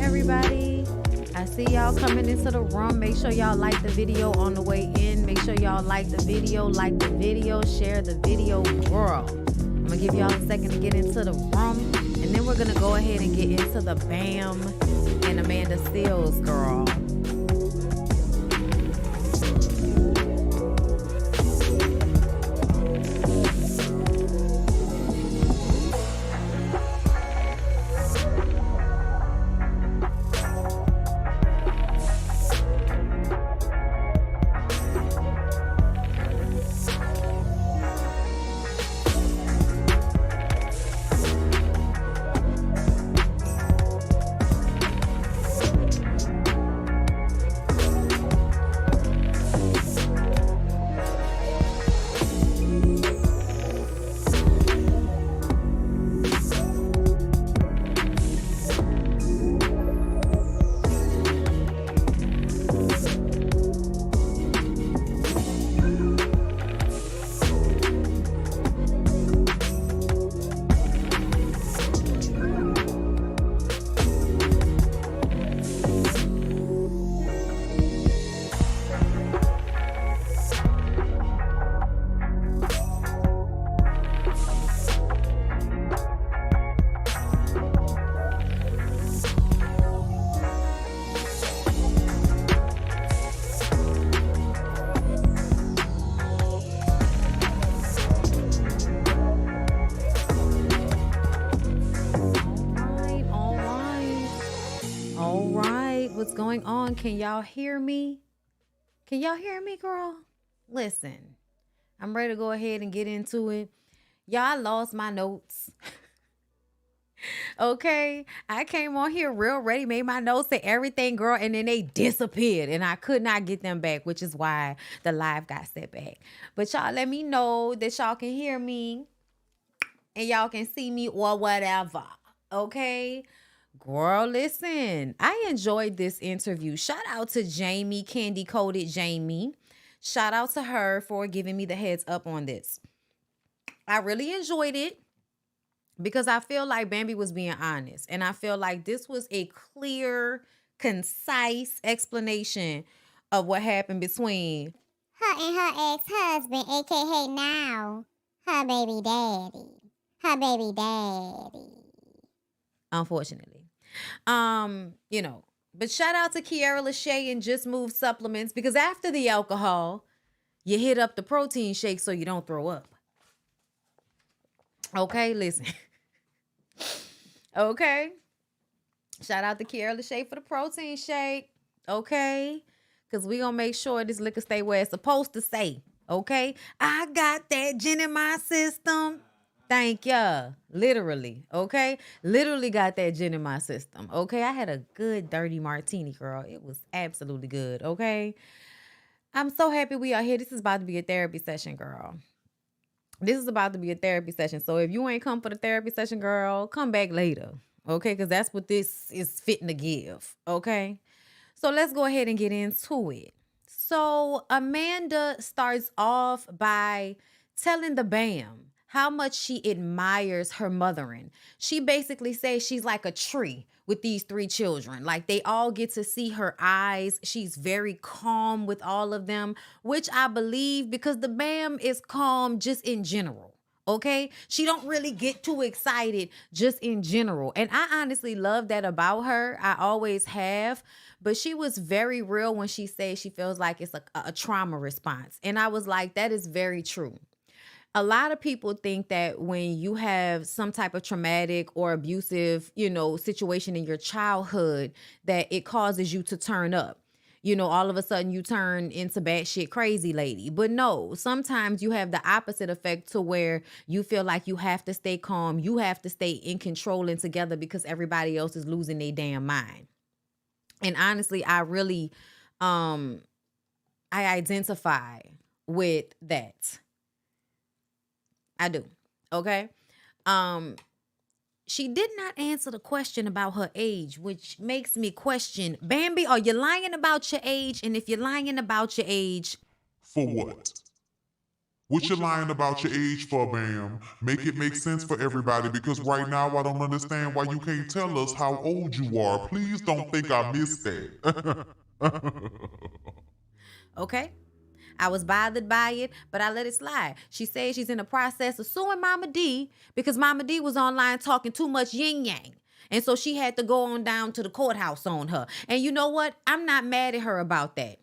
Everybody, I see y'all coming into the room. Make sure y'all like the video on the way in. Make sure y'all like the video, share the video, girl. I'm gonna give y'all a second to get into the room, and then we're gonna go ahead and get into the Bam and Amanda Seales, girl. What's going on? Can y'all hear me? Can y'all hear me, girl? Listen, I'm ready to go ahead and get into it. Y'all lost my notes. Okay, I came on here real ready, made my notes and everything, girl, and then they disappeared and I could not get them back, which is why the live got set back. But y'all let me know that y'all can hear me and y'all can see me or whatever. Okay. Girl, listen, I enjoyed this interview. Shout out to Jamie, Candy Coated Jamie. Shout out to her for giving me the heads up on this. I really enjoyed it because I feel like Bambi was being honest. And I feel like this was a clear, concise explanation of what happened between her and her ex-husband, aka now her baby daddy. Her baby daddy. Unfortunately. But shout out to Kiara LASHAE and Just Move Supplements, because after the alcohol, you hit up the protein shake so you don't throw up. Okay, listen. Okay. Shout out to Kiara LASHAE for the protein shake. Okay. Because we gonna make sure this liquor stay where it's supposed to stay. Okay. I got that gin in my system. Thank ya. Literally. Okay. Literally got that gin in my system. Okay. I had a good dirty martini, girl. It was absolutely good. Okay. I'm so happy we are here. This is about to be a therapy session, girl. This is about to be a therapy session. So if you ain't come for the therapy session, girl, come back later. Okay. Because that's what this is fitting to give. Okay. So let's go ahead and get into it. So Amanda starts off by telling the Bam how much she admires her mothering. She basically says she's like a tree with these 3 children. Like they all get to see her eyes. She's very calm with all of them, which I believe because the Bam is calm just in general. Okay, she don't really get too excited just in general. And I honestly love that about her. I always have. But she was very real when she says she feels like it's a trauma response. And I was like, that is very true. A lot of people think that when you have some type of traumatic or abusive, situation in your childhood, that it causes you to turn up. All of a sudden you turn into batshit crazy lady. But no, sometimes you have the opposite effect to where you feel like you have to stay calm. You have to stay in control and together because everybody else is losing their damn mind. And honestly, I really, I identify with that. I do. Okay. Um, she did not answer the question about her age, which makes me question, Bambi, are you lying about your age? And if you're lying about your age, For what? What you lying about your age for, Bam? Make it make sense for everybody, because right now I don't understand why you can't tell us how old you are. Please don't think I missed that. okay. I was bothered by it, but I let it slide. She says she's in the process of suing Mama D because Mama D was online talking too much yin yang. And so she had to go on down to the courthouse on her. And you know what? I'm not mad at her about that.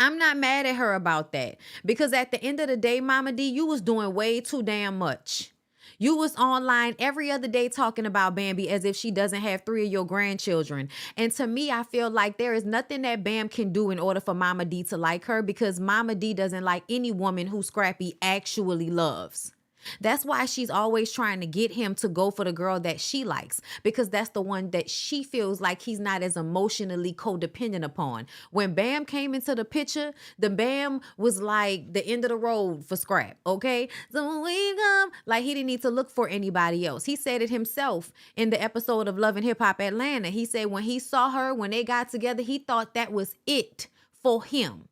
I'm not mad at her about that. Because at the end of the day, Mama D, you was doing way too damn much. You was online every other day talking about Bambi as if she doesn't have 3 of your grandchildren. And to me, I feel like there is nothing that Bam can do in order for Mama D to like her, because Mama D doesn't like any woman who Scrappy actually loves. That's why she's always trying to get him to go for the girl that she likes, because that's the one that she feels like he's not as emotionally codependent upon. When Bam came into the picture, the Bam was like the end of the road for Scrap, okay? So when we come, like he didn't need to look for anybody else. He said it himself in the episode of Love and Hip Hop Atlanta. He said when he saw her, when they got together, he thought that was it for him.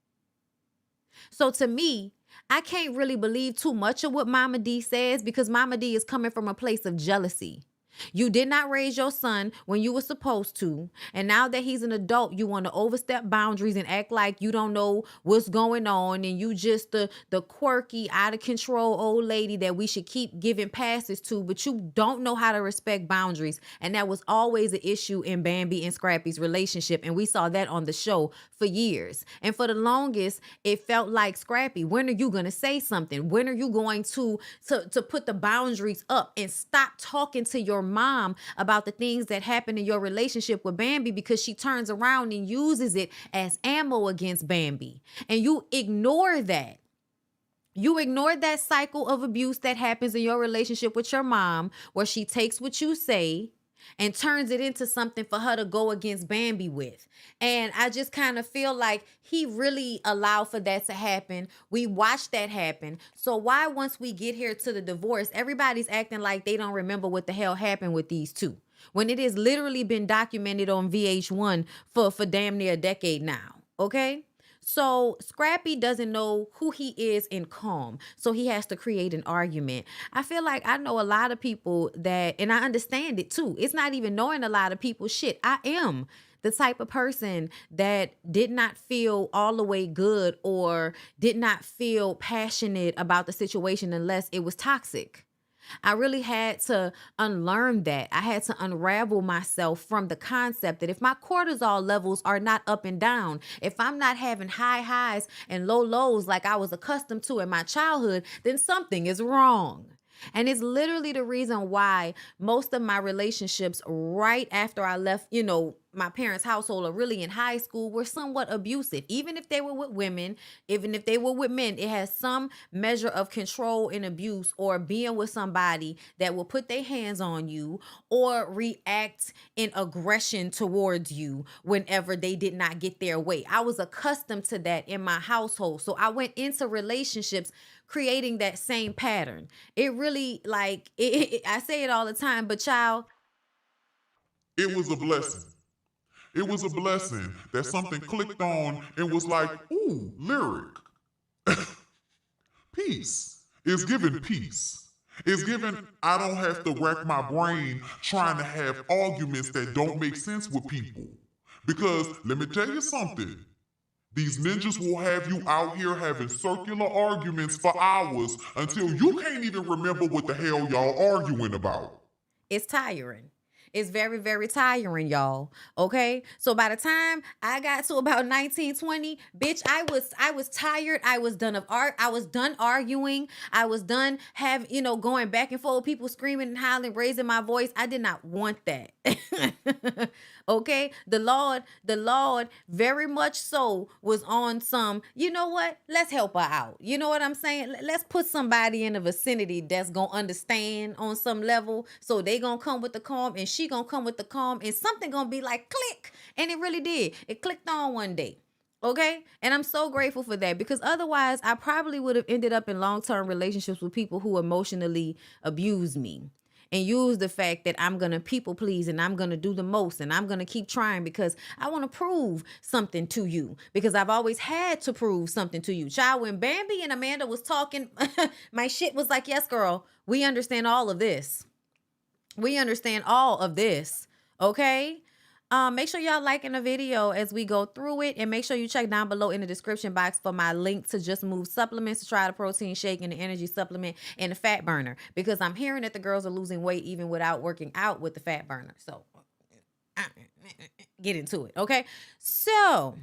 So to me, I can't really believe too much of what Mama D says, because Mama D is coming from a place of jealousy. You did not raise your son when you were supposed to. And now that he's an adult, you want to overstep boundaries and act like you don't know what's going on. And you just the quirky, out of control old lady that we should keep giving passes to, but you don't know how to respect boundaries. And that was always an issue in Bambi and Scrappy's relationship. And we saw that on the show for years. And for the longest, it felt like, Scrappy, when are you going to say something? When are you going to put the boundaries up and stop talking to your mom about the things that happen in your relationship with Bambi, because she turns around and uses it as ammo against Bambi. And you ignore that. You ignore that cycle of abuse that happens in your relationship with your mom, where she takes what you say and turns it into something for her to go against Bambi with. And I just kind of feel like he really allowed for that to happen. We watched that happen. So why, once we get here to the divorce, everybody's acting like they don't remember what the hell happened with these two, when it has literally been documented on VH1 for damn near a decade now, okay? So Scrappy doesn't know who he is in calm. So he has to create an argument. I feel like I know a lot of people that, and I understand it too. It's not even knowing a lot of people. Shit, I am the type of person that did not feel all the way good or did not feel passionate about the situation unless it was toxic. I really had to unlearn that. I had to unravel myself from the concept that if my cortisol levels are not up and down, if I'm not having high highs and low lows like I was accustomed to in my childhood, then something is wrong. And it's literally the reason why most of my relationships right after I left, my parents' household, or really in high school, were somewhat abusive. Even if they were with women, even if they were with men, it has some measure of control and abuse, or being with somebody that will put their hands on you or react in aggression towards you whenever they did not get their way. I was accustomed to that in my household. So I went into relationships creating that same pattern. It really, I say it all the time, but child, It was a blessing. It was a blessing that something clicked on and was like, ooh, lyric. Peace. It's given peace. It's given, I don't have to rack my brain trying to have arguments that don't make sense with people. Because let me tell you something. These ninjas will have you out here having circular arguments for hours until you can't even remember what the hell y'all arguing about. it's tiring. It's very, very tiring, y'all. Okay. So by the time I got to about 1920, bitch, I was tired. I was done I was done arguing. I was done going back and forth, people screaming and howling, raising my voice. I did not want that. Okay. The Lord very much so was on some, you know what? Let's help her out. You know what I'm saying? Let's put somebody in the vicinity that's going to understand on some level. So they going to come with the calm, and she going to come with the calm, and something going to be like click. And it really did. It clicked on one day. Okay. And I'm so grateful for that, because otherwise I probably would have ended up in long-term relationships with people who emotionally abuse me and use the fact that I'm going to people please and I'm going to do the most and I'm going to keep trying because I want to prove something to you, because I've always had to prove something to you. Child, when Bambi and Amanda was talking, my shit was like, yes, girl, we understand all of this. We understand all of this. Okay. Make sure y'all liking the video as we go through it, and make sure you check down below in the description box for my link to Just Move supplements, to try the protein shake and the energy supplement and the fat burner, because I'm hearing that the girls are losing weight even without working out with the fat burner. So get into it. Okay. So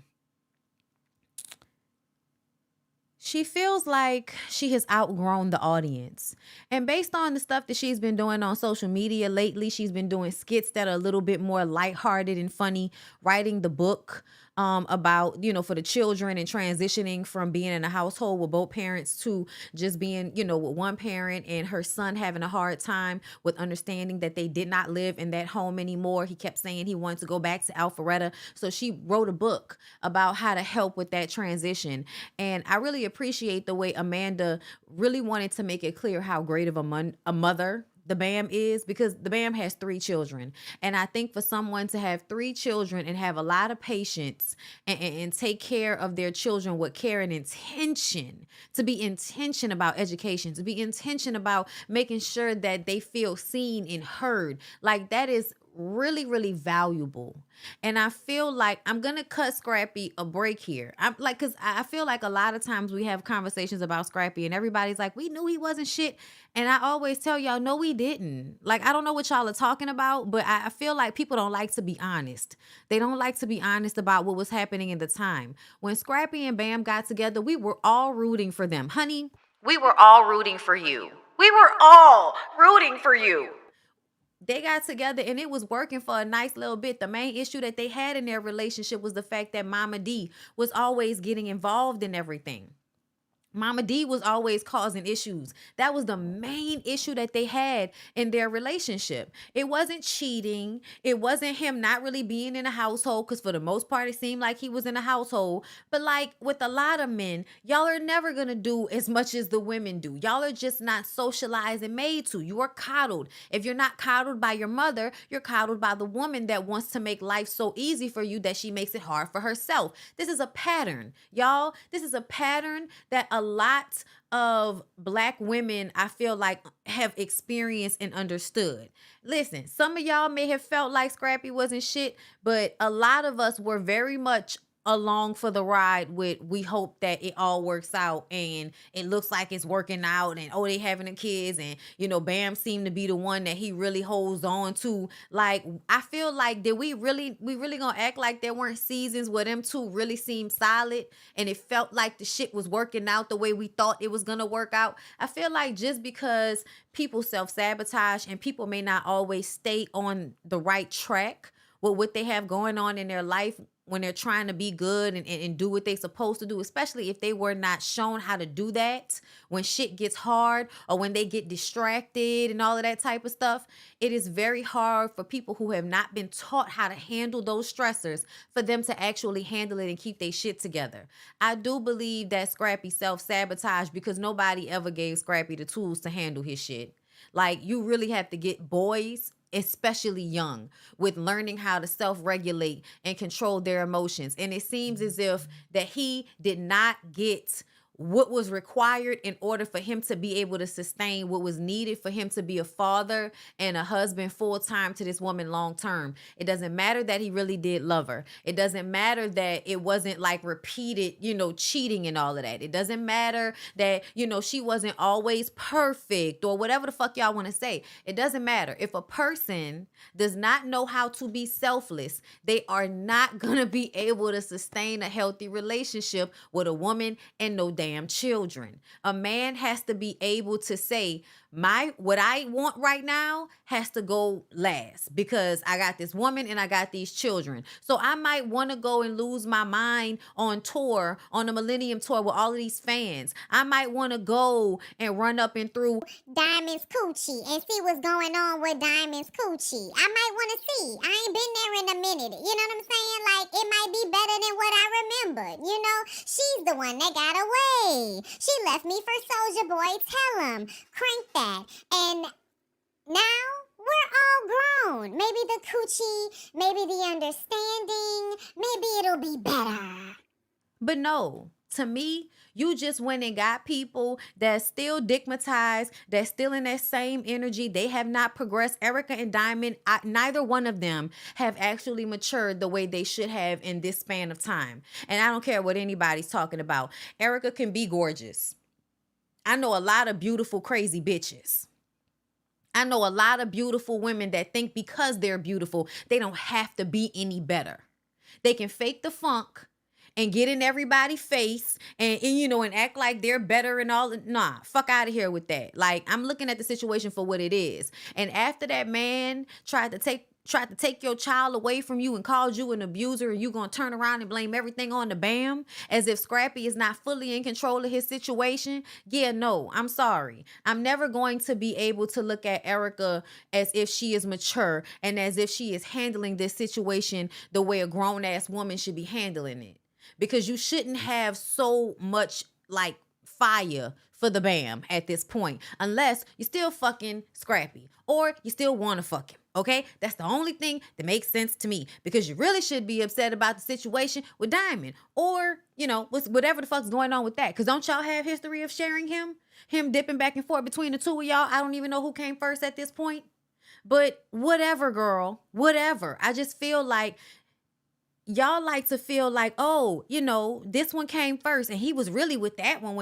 she feels like she has outgrown the audience. And based on the stuff that she's been doing on social media lately, she's been doing skits that are a little bit more lighthearted and funny, writing the book about, for the children and transitioning from being in a household with both parents to just being, with one parent, and her son having a hard time with understanding that they did not live in that home anymore. He kept saying he wanted to go back to Alpharetta. So she wrote a book about how to help with that transition. And I really appreciate the way Amanda really wanted to make it clear how great of a mother the Bam is, because the Bam has 3 children. And I think for someone to have 3 children and have a lot of patience and take care of their children with care and intention, to be intention about education, to be intention about making sure that they feel seen and heard, like that is really, really valuable. And I feel like I'm gonna cut Scrappy a break here. I'm like, because I feel like a lot of times we have conversations about Scrappy and everybody's like, we knew he wasn't shit. And I always tell y'all, no, we didn't. Like, I don't know what y'all are talking about, but I feel like people don't like to be honest. They don't like to be honest about what was happening in the time. When Scrappy and Bam got together, we were all rooting for them. Honey, we were all rooting for you. We were all rooting for you. They got together and it was working for a nice little bit. The main issue that they had in their relationship was the fact that Mama D was always getting involved in everything. Mama D was always causing issues. That was the main issue that they had in their relationship. It wasn't cheating. It wasn't him not really being in a household, because for the most part, it seemed like he was in a household. But like with a lot of men, y'all are never going to do as much as the women do. Y'all are just not socialized and made to. You are coddled. If you're not coddled by your mother, you're coddled by the woman that wants to make life so easy for you that she makes it hard for herself. This is a pattern, y'all. This is a pattern that a lot of Black women, I feel like, have experienced and understood. Listen, some of y'all may have felt like Scrappy wasn't shit, but a lot of us were very much along for the ride with, we hope that it all works out and it looks like it's working out, and they having the kids, and Bam seemed to be the one that he really holds on to. Like, I feel like, did we really gonna act like there weren't seasons where them two really seemed solid and it felt like the shit was working out the way we thought it was gonna work out? I feel like just because people self-sabotage and people may not always stay on the right track with what they have going on in their life when they're trying to be good and do what they're supposed to do, especially if they were not shown how to do that when shit gets hard or when they get distracted and all of that type of stuff. It is very hard for people who have not been taught how to handle those stressors for them to actually handle it and keep their shit together. I do believe that Scrappy self-sabotaged because nobody ever gave Scrappy the tools to handle his shit. Like, you really have to get boys, especially young, with learning how to self-regulate and control their emotions. And it seems as if that he did not get what was required in order for him to be able to sustain what was needed for him to be a father and a husband full-time to this woman long-term. It doesn't matter that he really did love her. It doesn't matter that it wasn't like repeated, cheating and all of that. It doesn't matter that, she wasn't always perfect or whatever the fuck y'all want to say. It doesn't matter. If a person does not know how to be selfless, they are not going to be able to sustain a healthy relationship with a woman and no damn damn children. A man has to be able to say, what I want right now has to go last because I got this woman and I got these children. So I might want to go and lose my mind on tour, on the Millennium Tour with all of these fans. I might want to go and run up and through Diamond's coochie and see what's going on with Diamond's coochie. I might want to see. I ain't been there in a minute. You know what I'm saying? Like, it might be better than what I remembered. You know, she's the one that got away. She left me for Soulja Boy. Tell him. Crank that. And now we're all grown. Maybe the coochie, maybe the understanding, maybe it'll be better. But no, to me, you just went and got people that's still digmatized, that's still in that same energy. They have not progressed. Erica and Diamond, neither one of them have actually matured the way they should have in this span of time. And I don't care what anybody's talking about. Erica can be gorgeous. I know a lot of beautiful, crazy bitches. I know a lot of beautiful women that think because they're beautiful, they don't have to be any better. They can fake the funk and get in everybody's face and you know, and act like they're better and all. Nah, fuck out of here with that. Like, I'm looking at the situation for what it is. And after that man tried to take your child away from you and called you an abuser, and you gonna turn around and blame everything on the Bam as if Scrappy is not fully in control of his situation. Yeah, no, I'm sorry. I'm never going to be able to look at Erica as if she is mature and as if she is handling this situation the way a grown-ass woman should be handling it. Because you shouldn't have so much like fire for the Bam at this point, unless you're still fucking Scrappy or you still want to fuck him. Okay, that's the only thing that makes sense to me, because you really should be upset about the situation with Diamond, or you know, whatever the fuck's going on with that. Because don't y'all have history of sharing him dipping back and forth between the two of y'all? I don't even know who came first at this point, but whatever, girl, whatever. I just feel like y'all like to feel like, oh, you know, this one came first and he was really with that one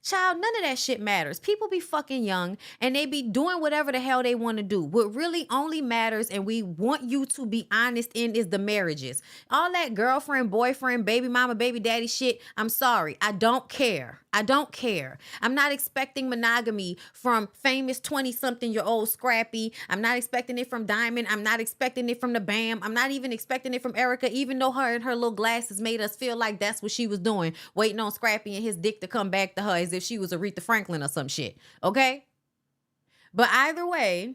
child, none of that shit matters. People be fucking young and they be doing whatever the hell they want to do. What really only matters, and we want you to be honest in, is the marriages. All that girlfriend, boyfriend, baby mama, baby daddy shit, I'm sorry. I don't care. I don't care. I'm not expecting monogamy from famous 20-something-year-old Scrappy. I'm not expecting it from Diamond. I'm not expecting it from the Bam. I'm not even expecting it from Erica, even though her and her little glasses made us feel like that's what she was doing, waiting on Scrappy and his dick to come back to her as if she was Aretha Franklin or some shit. Okay? But either way,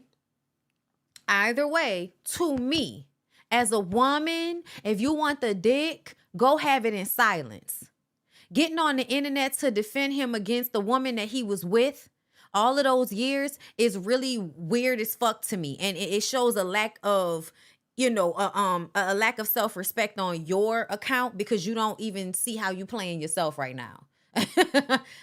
to me, as a woman, if you want the dick, go have it in silence. Getting on the internet to defend him against the woman that he was with all of those years is really weird as fuck to me. And it shows a lack of, you know, a lack of self-respect on your account, because you don't even see how you playing yourself right now.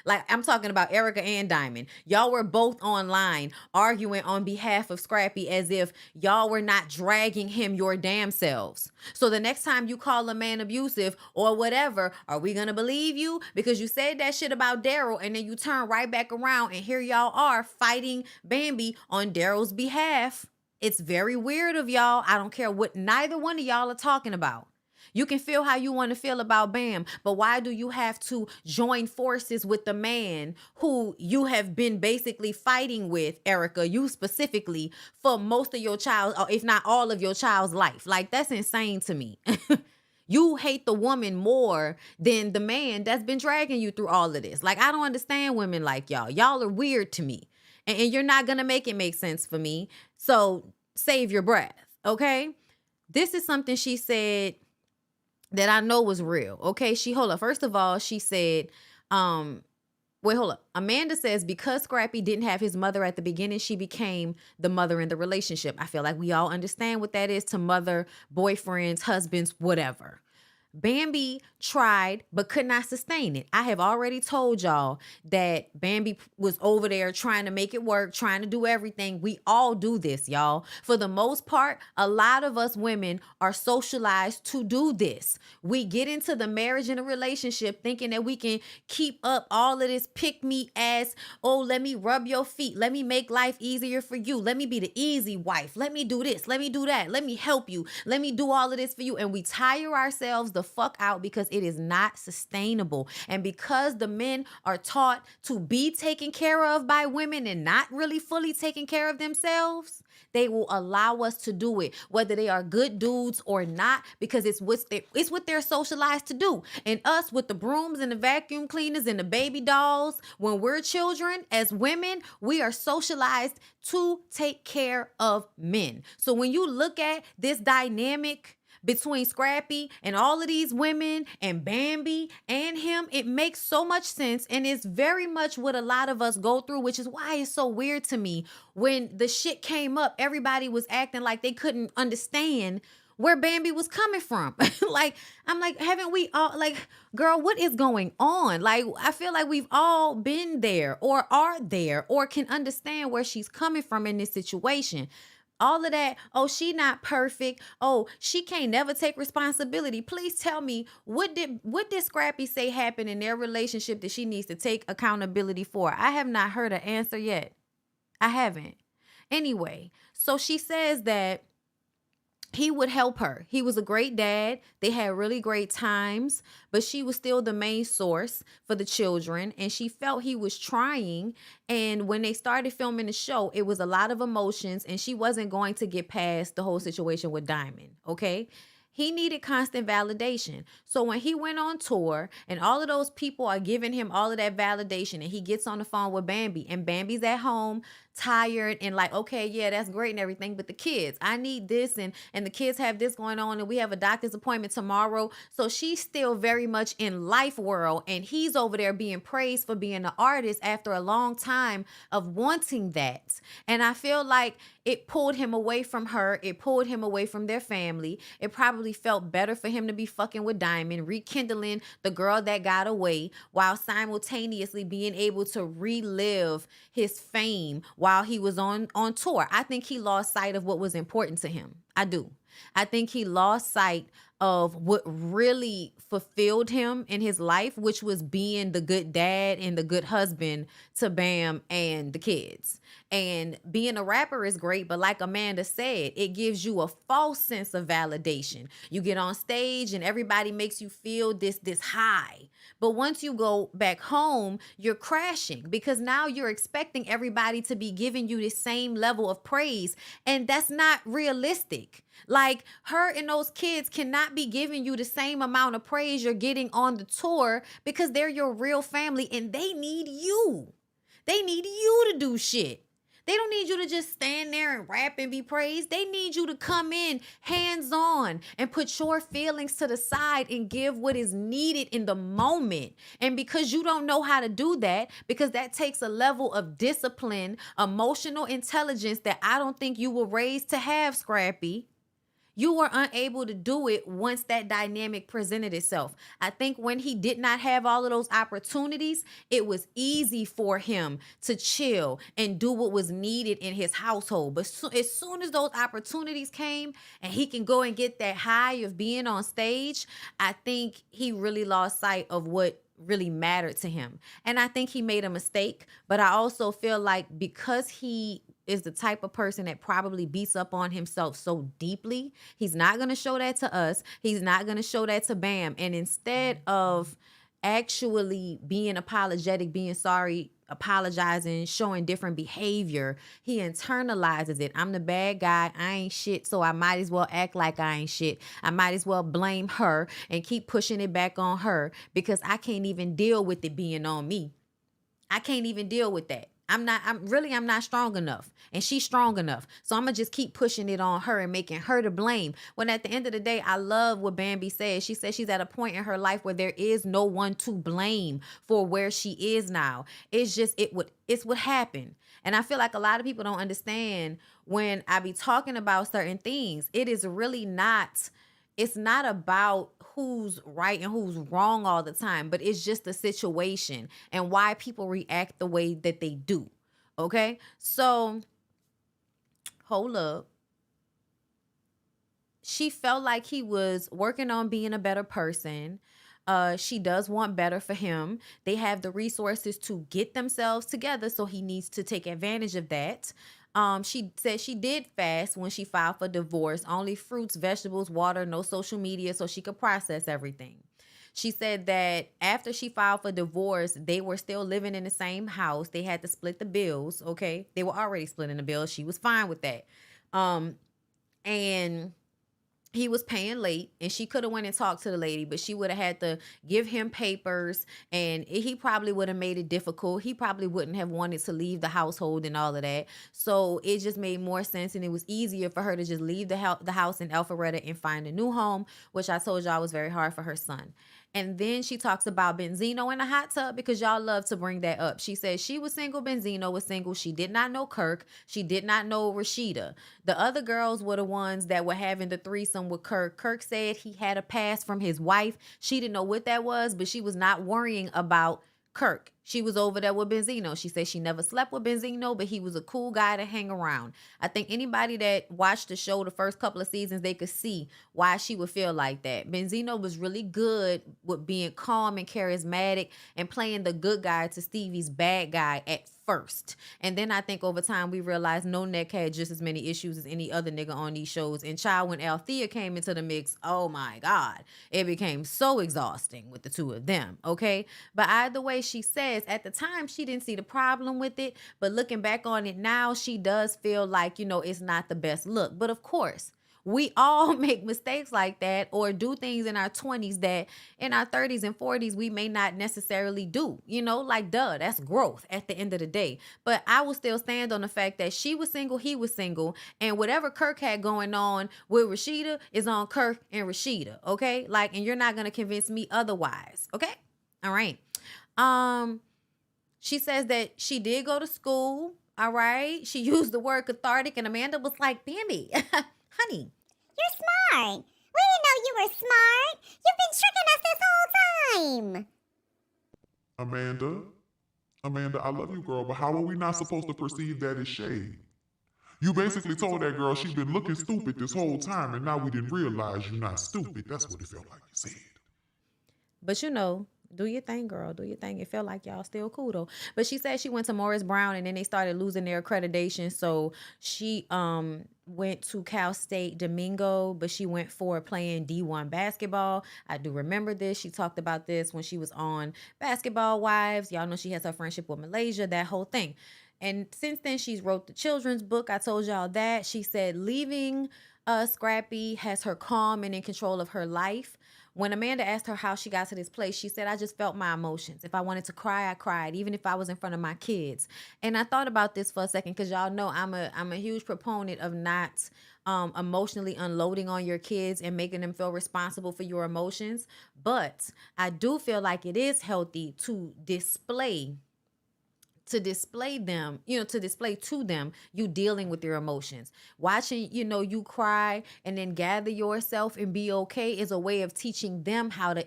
Like, I'm talking about Erica and Diamond. Y'all were both online arguing on behalf of Scrappy as if y'all were not dragging him your damn selves. So the next time you call a man abusive or whatever, are we gonna believe you? Because you said that shit about Daryl and then you turn right back around and here y'all are fighting Bambi on Daryl's behalf. It's very weird of y'all. I don't care what neither one of y'all are talking about. You can feel how you want to feel about Bam, but why do you have to join forces with the man who you have been basically fighting with, Erica, you specifically, for most of your child, or if not all of your child's life? Like, that's insane to me. You hate the woman more than the man that's been dragging you through all of this. Like, I don't understand women like y'all. Y'all are weird to me, and you're not going to make it make sense for me. So save your breath, okay? This is something she said that I know was real. Okay, first of all, she said, Amanda says, because Scrappy didn't have his mother at the beginning, she became the mother in the relationship. I feel like we all understand what that is to mother, boyfriends, husbands, whatever. Bambi tried but could not sustain it. I have already told y'all that Bambi was over there trying to make it work, trying to do everything. We all do this, y'all. For the most part, a lot of us women are socialized to do this. We get into the marriage and a relationship thinking that we can keep up all of this pick-me ass, oh, let me rub your feet, let me make life easier for you, let me be the easy wife, let me do this, let me do that, let me help you, let me do all of this for you. And we tire ourselves the fuck out, because because it is not sustainable. And because the men are taught to be taken care of by women and not really fully taking care of themselves, they will allow us to do it, whether they are good dudes or not, because it's what they're socialized to do. And us with the brooms and the vacuum cleaners and the baby dolls, when we're children, as women, we are socialized to take care of men. So when you look at this dynamic between Scrappy and all of these women and Bambi and him, it makes so much sense, and it's very much what a lot of us go through, which is why it's so weird to me. When the shit came up, everybody was acting like they couldn't understand where Bambi was coming from. Like, I'm like, haven't we all, like, girl, what is going on? Like, I feel like we've all been there or are there or can understand where she's coming from in this situation. All of that, oh, she not perfect. Oh, she can't never take responsibility. Please tell me, what did Scrappy say happened in their relationship that she needs to take accountability for? I have not heard an answer yet. I haven't. Anyway, so she says that he would help her. He was a great dad. They had really great times, but she was still the main source for the children. And she felt he was trying. And when they started filming the show, it was a lot of emotions, and she wasn't going to get past the whole situation with Diamond. Okay. He needed constant validation. So when he went on tour and all of those people are giving him all of that validation, and he gets on the phone with Bambi, and Bambi's at home tired and like, okay, yeah, that's great and everything, but the kids, I need this, and the kids have this going on, and we have a doctor's appointment tomorrow. So she's still very much in life world, and he's over there being praised for being an artist after a long time of wanting that. And I feel like it pulled him away from her. It pulled him away from their family. It probably felt better for him to be fucking with Diamond, rekindling the girl that got away, while simultaneously being able to relive his fame while he was on tour. I think he lost sight of what was important to him. I do. I think he lost sight of what really fulfilled him in his life, which was being the good dad and the good husband to Bam and the kids. And being a rapper is great, but like Amanda said, it gives you a false sense of validation. You get on stage and everybody makes you feel this high. But once you go back home, you're crashing, because now you're expecting everybody to be giving you the same level of praise. And that's not realistic. Like, her and those kids cannot be giving you the same amount of praise you're getting on the tour, because they're your real family and they need you. They need you to do shit. They don't need you to just stand there and rap and be praised. They need you to come in hands-on and put your feelings to the side and give what is needed in the moment. And because you don't know how to do that, because that takes a level of discipline, emotional intelligence that I don't think you were raised to have, Scrappy, you were unable to do it once that dynamic presented itself. I think when he did not have all of those opportunities, it was easy for him to chill and do what was needed in his household. But as soon as those opportunities came and he can go and get that high of being on stage, I think he really lost sight of what really mattered to him. And I think he made a mistake, but I also feel like because he is the type of person that probably beats up on himself so deeply, he's not going to show that to us. He's not going to show that to Bam. And instead of actually being apologetic, being sorry, apologizing, showing different behavior, he internalizes it. I'm the bad guy. I ain't shit, so I might as well act like I ain't shit. I might as well blame her and keep pushing it back on her, because I can't even deal with it being on me. I can't even deal with that. I'm not strong enough, and she's strong enough. So I'm going to just keep pushing it on her and making her to blame. When at the end of the day, I love what Bambi says. She says she's at a point in her life where there is no one to blame for where she is now. It's just, it's what happened. And I feel like a lot of people don't understand when I be talking about certain things. It is really not, it's not about who's right and who's wrong all the time, but it's just the situation and why people react the way that they do. Okay? So, hold up. She felt like he was working on being a better person. She does want better for him. They have the resources to get themselves together, so he needs to take advantage of that. She said she did fast when she filed for divorce, only fruits, vegetables, water, no social media, so she could process everything. She said that after she filed for divorce, they were still living in the same house. They had to split the bills. Okay. They were already splitting the bills. She was fine with that. And he was paying late, and she could have went and talked to the lady, but she would have had to give him papers, and he probably would have made it difficult. He probably wouldn't have wanted to leave the household and all of that. So it just made more sense, and it was easier for her to just leave the house in Alpharetta and find a new home, which I told y'all was very hard for her son. And then she talks about Benzino in a hot tub, because y'all love to bring that up. She says she was single, Benzino was single. She did not know Kirk. She did not know Rashida. The other girls were the ones that were having the threesome with Kirk. Kirk said he had a pass from his wife. She didn't know what that was, but she was not worrying about Kirk. She was over there with Benzino. She said she never slept with Benzino, but he was a cool guy to hang around. I think anybody that watched the show the first couple of seasons, they could see why she would feel like that. Benzino was really good with being calm and charismatic and playing the good guy to Stevie's bad guy at first. And then I think over time we realized No Neck had just as many issues as any other nigga on these shows. And child, when Althea came into the mix, oh my God, it became so exhausting with the two of them. Okay. But either way, she says at the time she didn't see the problem with it. But looking back on it now, she does feel like, it's not the best look. But of course, we all make mistakes like that, or do things in our 20s that in our 30s and 40s we may not necessarily do. Like, that's growth at the end of the day. But I will still stand on the fact that she was single, he was single, and whatever Kirk had going on with Rashida is on Kirk and Rashida, okay? Like, and you're not going to convince me otherwise, okay? All right. She says that she did go to school, all right? She used the word cathartic, and Amanda was like, Bambi, honey, You're smart. We didn't know you were smart. You've been tricking us this whole time. Amanda, I love you, girl, but how are we not supposed to perceive that as shade? You basically told that girl she's been looking stupid this whole time, and now we didn't realize you're not stupid. That's what it felt like you said. But do your thing, girl. Do your thing. It felt like y'all still cool though. But she said she went to Morris Brown, and then they started losing their accreditation. So she went to Cal State Domingo, but she went for playing D1 basketball. I do remember this. She talked about this when she was on Basketball Wives. Y'all know she has her friendship with Malaysia, that whole thing. And since then, she's wrote the children's book. I told y'all that. She said leaving Scrappy has her calm and in control of her life. When Amanda asked her how she got to this place, she said, I just felt my emotions. If I wanted to cry, I cried, even if I was in front of my kids. And I thought about this for a second, because y'all know I'm a huge proponent of not emotionally unloading on your kids and making them feel responsible for your emotions. But I do feel like it is healthy to display them, to display to them you dealing with your emotions. Watching, you cry and then gather yourself and be okay is a way of teaching them how to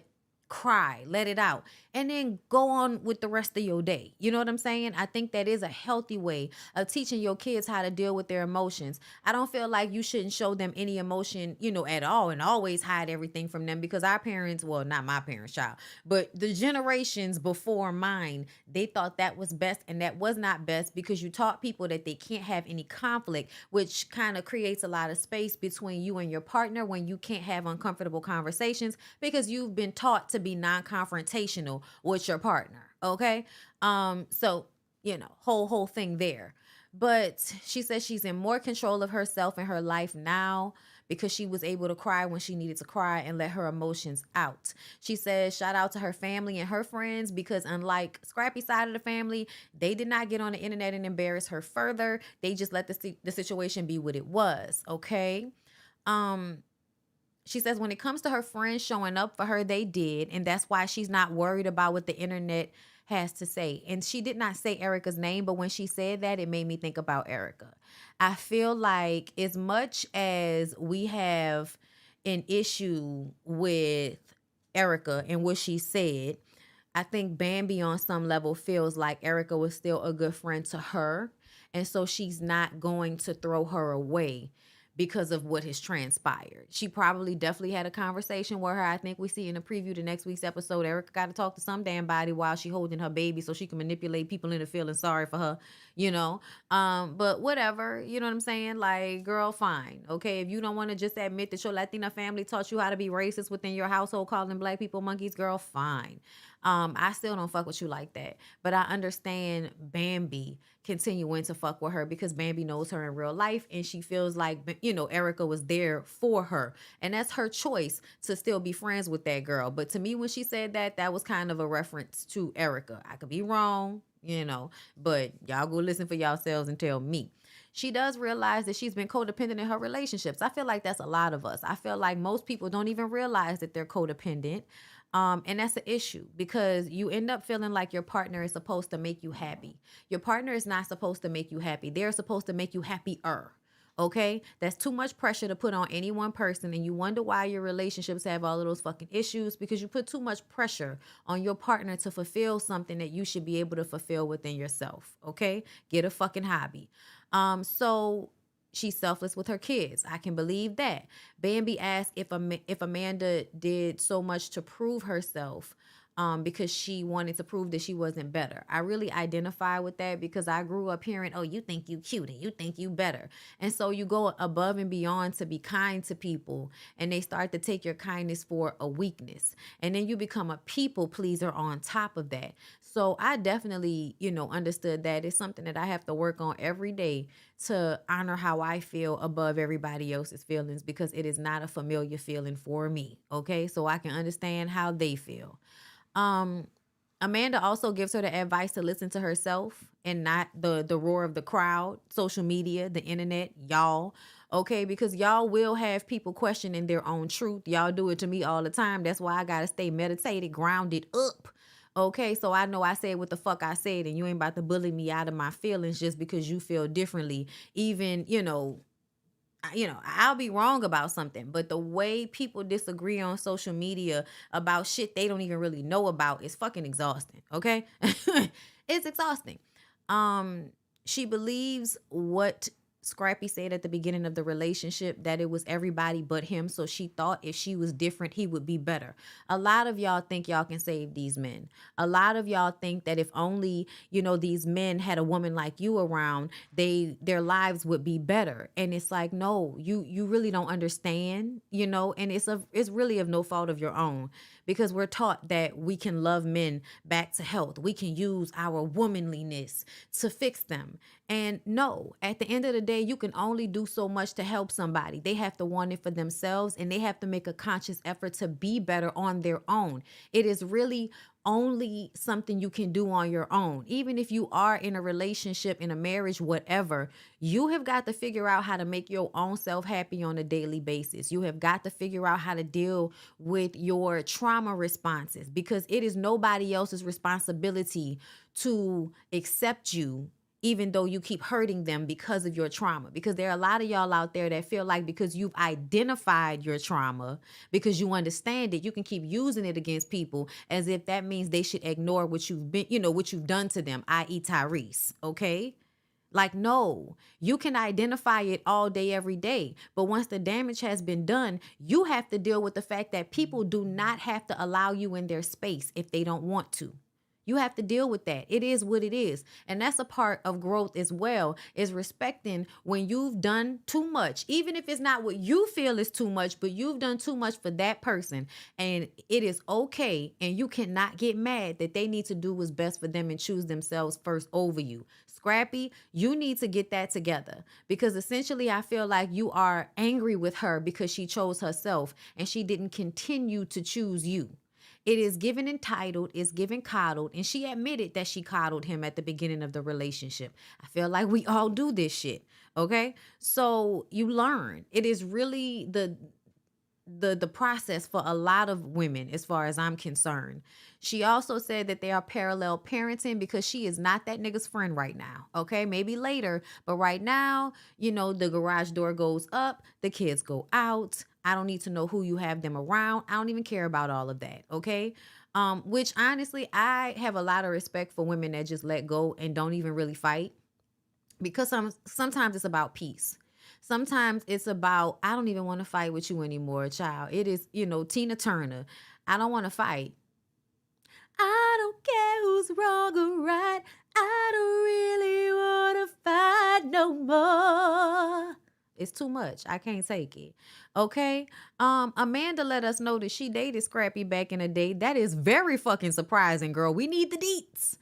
cry, let it out, and then go on with the rest of your day. You know what I'm saying? I think that is a healthy way of teaching your kids how to deal with their emotions. I don't feel like you shouldn't show them any emotion, at all, and always hide everything from them, because our parents, well, not my parents, child, but the generations before mine, they thought that was best, and that was not best, because you taught people that they can't have any conflict, which kind of creates a lot of space between you and your partner when you can't have uncomfortable conversations, because you've been taught to be non-confrontational with your partner. Okay. So, whole thing there. But she says she's in more control of herself and her life now, because she was able to cry when she needed to cry and let her emotions out. She says shout out to her family and her friends, because unlike Scrappy's side of the family, they did not get on the internet and embarrass her further. They just let the situation be what it was. Okay. She says when it comes to her friends showing up for her, they did. And that's why she's not worried about what the internet has to say. And she did not say Erica's name, but when she said that, it made me think about Erica. I feel like as much as we have an issue with Erica and what she said, I think Bambi on some level feels like Erica was still a good friend to her. And so she's not going to throw her away, because of what has transpired. She probably definitely had a conversation with her. I think we see in the preview to next week's episode, Erica got to talk to some damn body while she holding her baby so she can manipulate people into feeling sorry for her, you know. But whatever, you know what I'm saying? Like, girl, fine. Okay, if you don't want to just admit that your Latina family taught you how to be racist within your household, calling black people monkeys, girl, fine. I still don't fuck with you like that. But I understand Bambi continuing to fuck with her because Bambi knows her in real life and she feels like, you know, Erica was there for her. And that's her choice to still be friends with that girl. But to me, when she said that, that was kind of a reference to Erica. I could be wrong, you know, but y'all go listen for yourselves and tell me. She does realize that she's been codependent in her relationships. I feel like that's a lot of us. I feel like most people don't even realize that they're codependent. And that's an issue because you end up feeling like your partner is supposed to make you happy. Your partner is not supposed to make you happy. They're supposed to make you happier. Okay? That's too much pressure to put on any one person. And you wonder why your relationships have all of those fucking issues because you put too much pressure on your partner to fulfill something that you should be able to fulfill within yourself. Okay? Get a fucking hobby. So she's selfless with her kids. I can believe that. Bambi asked if Amanda did so much to prove herself because she wanted to prove that she wasn't better. I really identify with that because I grew up hearing, oh, you think you cute and you think you better. And so you go above and beyond to be kind to people and they start to take your kindness for a weakness. And then you become a people pleaser on top of that. So I definitely, you know, understood that it's something that I have to work on every day to honor how I feel above everybody else's feelings because it is not a familiar feeling for me. Okay. So I can understand how they feel. Amanda also gives her the advice to listen to herself and not the roar of the crowd, social media, the internet, y'all. Okay, because y'all will have people questioning their own truth. Y'all do it to me all the time. That's why I gotta stay meditated, grounded up. Okay, so I know I said what the fuck I said, and you ain't about to bully me out of my feelings just because you feel differently. Even, I'll be wrong about something, but the way people disagree on social media about shit they don't even really know about is fucking exhausting. Okay. It's exhausting. She believes what Scrappy said at the beginning of the relationship, that it was everybody but him. So she thought if she was different, he would be better. A lot of y'all think y'all can save these men. A lot of y'all think that if only, these men had a woman like you around, their lives would be better. And it's like, no, you really don't understand, and it's really of no fault of your own, because we're taught that we can love men back to health. We can use our womanliness to fix them. And no, at the end of the day, you can only do so much to help somebody. They have to want it for themselves, and they have to make a conscious effort to be better on their own. It is really only something you can do on your own. Even if you are in a relationship, in a marriage, whatever, you have got to figure out how to make your own self happy on a daily basis. You have got to figure out how to deal with your trauma responses, because it is nobody else's responsibility to accept you, even though you keep hurting them because of your trauma. Because there are a lot of y'all out there that feel like because you've identified your trauma, because you understand it, you can keep using it against people as if that means they should ignore what you've been, what you've done to them, i.e. Tyrese. Okay? Like, no, you can identify it all day, every day. But once the damage has been done, you have to deal with the fact that people do not have to allow you in their space if they don't want to. You have to deal with that. It is what it is. And that's a part of growth as well, is respecting when you've done too much, even if it's not what you feel is too much, but you've done too much for that person. And it is okay. And you cannot get mad that they need to do what's best for them and choose themselves first over you. Scrappy, you need to get that together, because essentially I feel like you are angry with her because she chose herself and she didn't continue to choose you. It is given entitled, it's given coddled, and she admitted that she coddled him at the beginning of the relationship. I feel like we all do this shit, okay? So you learn. It is really the process for a lot of women, as far as I'm concerned. She also said that they are parallel parenting because she is not that nigga's friend right now, okay? Maybe later, but right now, the garage door goes up, the kids go out. I don't need to know who you have them around. I don't even care about all of that, okay? Which honestly, I have a lot of respect for women that just let go and don't even really fight, because sometimes it's about peace. Sometimes it's about, I don't even want to fight with you anymore, child. It is, Tina Turner. I don't want to fight. I don't care who's wrong or right. I don't really want to fight no more. It's too much. I can't take it. Okay. Amanda let us know that she dated Scrappy back in the day. That is very fucking surprising, girl. We need the deets.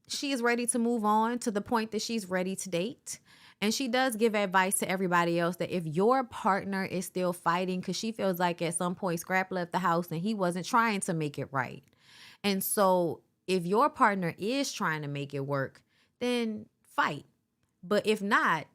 She is ready to move on to the point that she's ready to date. And she does give advice to everybody else that if your partner is still fighting, because she feels like at some point Scrap left the house and he wasn't trying to make it right. And so if your partner is trying to make it work, then fight. But if not,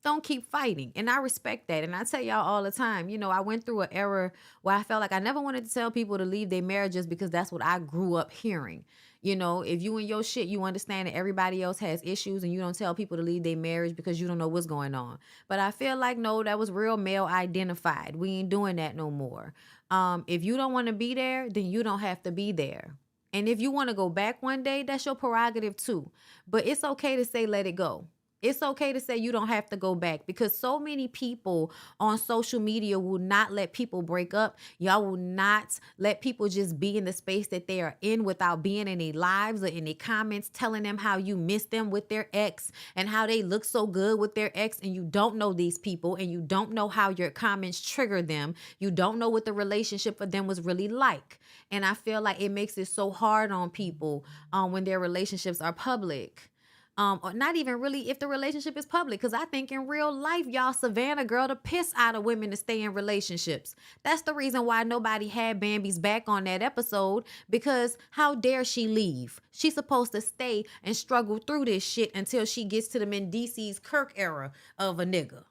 don't keep fighting. And I respect that. And I tell y'all all the time, I went through an era where I felt like I never wanted to tell people to leave their marriages because that's what I grew up hearing. If you in your shit, you understand that everybody else has issues and you don't tell people to leave their marriage because you don't know what's going on. But I feel like, no, that was real male identified. We ain't doing that no more. If you don't want to be there, then you don't have to be there. And if you want to go back one day, that's your prerogative too. But it's okay to say, let it go. It's okay to say you don't have to go back because so many people on social media will not let people break up. Y'all will not let people just be in the space that they are in without being in their lives or in their comments telling them how you miss them with their ex and how they look so good with their ex, and you don't know these people and you don't know how your comments trigger them. You don't know what the relationship for them was really like. And I feel like it makes it so hard on people when their relationships are public. Or not even really if the relationship is public. Because I think in real life, y'all Savannah girl the piss out of women to stay in relationships. That's the reason why nobody had Bambi's back on that episode. Because how dare she leave? She's supposed to stay and struggle through this shit until she gets to the Mendices Kirk era of a nigga.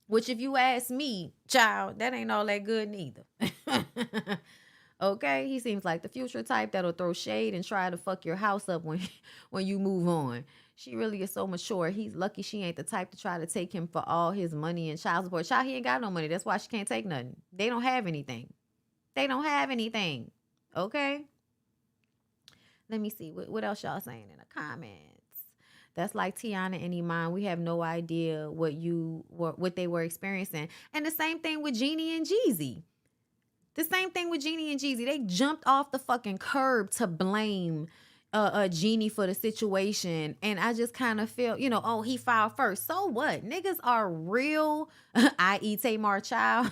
Which if you ask me, child, that ain't all that good neither. Okay, he seems like the future type that'll throw shade and try to fuck your house up when you move on. She really is so mature. He's lucky she ain't the type to try to take him for all his money and child support. Child, he ain't got no money. That's why she can't take nothing. They don't have anything. They don't have anything. Okay? Let me see. What else y'all saying in the comments? That's like Tiana and Iman. We have no idea what they were experiencing. And the same thing with Jeannie and Jeezy. They jumped off the fucking curb to blame Jeannie for the situation. And I just kind of feel, oh, he filed first. So what? Niggas are real, i.e. Tamar Child.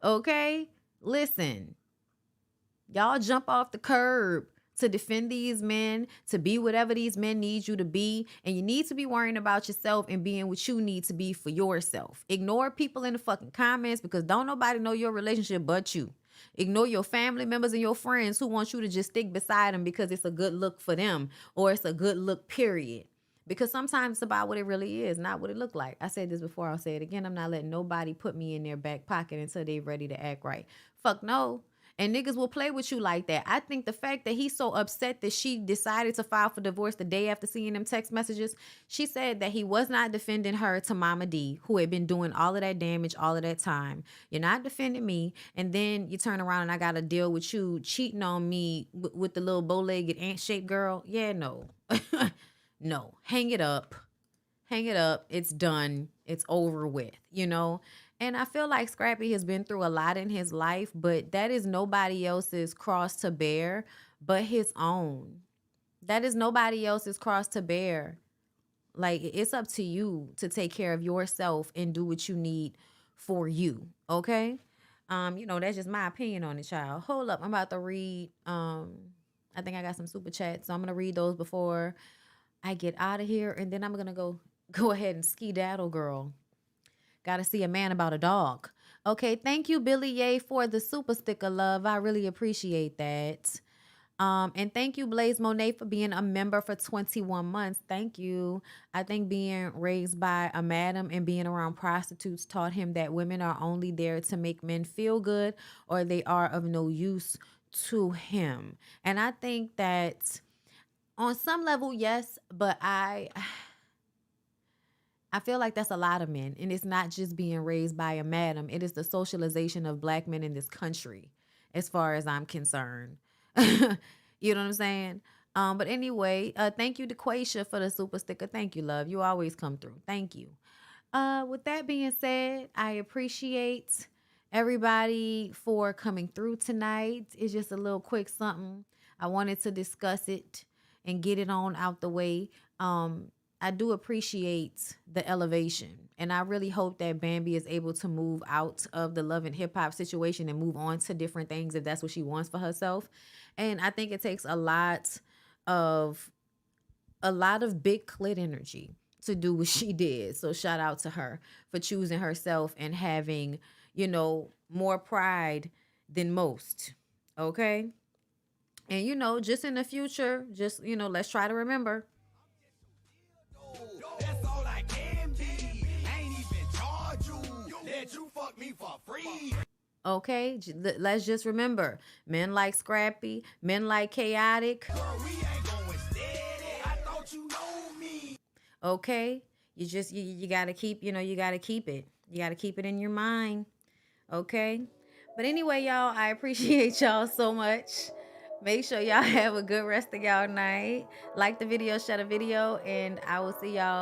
Okay? Listen. Y'all jump off the curb to defend these men, to be whatever these men need you to be. And you need to be worrying about yourself and being what you need to be for yourself. Ignore people in the fucking comments because don't nobody know your relationship but you. Ignore your family members and your friends who want you to just stick beside them because it's a good look for them or it's a good look, period. Because sometimes it's about what it really is, not what it look like. I said this before, I'll say it again. I'm not letting nobody put me in their back pocket until they're ready to act right. Fuck no. And niggas will play with you like that. I think the fact that he's so upset that she decided to file for divorce the day after seeing them text messages, she said that he was not defending her to Mama D, who had been doing all of that damage all of that time. You're not defending me. And then you turn around and I got to deal with you cheating on me with the little bow-legged ant-shaped girl. Yeah, no. No. Hang it up. It's done. It's over with, And I feel like Scrappy has been through a lot in his life, but that is nobody else's cross to bear but his own. That is nobody else's cross to bear. Like, it's up to you to take care of yourself and do what you need for you, okay? That's just my opinion on it, child. Hold up, I'm about to read. I think I got some super chats, so I'm going to read those before I get out of here, and then I'm going to go ahead and skedaddle, girl. Got to see a man about a dog. Okay, thank you, Billy Ye, for the super sticker, love. I really appreciate that. And thank you, Blaze Monet, for being a member for 21 months. Thank you. I think being raised by a madam and being around prostitutes taught him that women are only there to make men feel good or they are of no use to him. And I think that on some level, yes, but I feel like that's a lot of men. And it's not just being raised by a madam. It is the socialization of black men in this country, as far as I'm concerned. You know what I'm saying? But anyway, thank you to Quaisha for the super sticker. Thank you, love. You always come through. Thank you. With that being said, I appreciate everybody for coming through tonight. It's just a little quick something. I wanted to discuss it and get it on out the way. I do appreciate the elevation, and I really hope that Bambi is able to move out of the love and hip hop situation and move on to different things if that's what she wants for herself. And I think it takes of a lot of big clit energy to do what she did. So shout out to her for choosing herself and having, more pride than most. Okay? And just in the future, let's try to remember. That's all I can be. Ain't even charge you. Let you fuck me for free. Okay, let's just remember, men like scrappy, men like chaotic. Girl, we ain't going steady. I thought you know me. Okay, you gotta keep, you gotta keep it. You gotta keep it in your mind. Okay, but anyway, y'all, I appreciate y'all so much. Make sure y'all have a good rest of y'all night. Like the video, share the video, and I will see y'all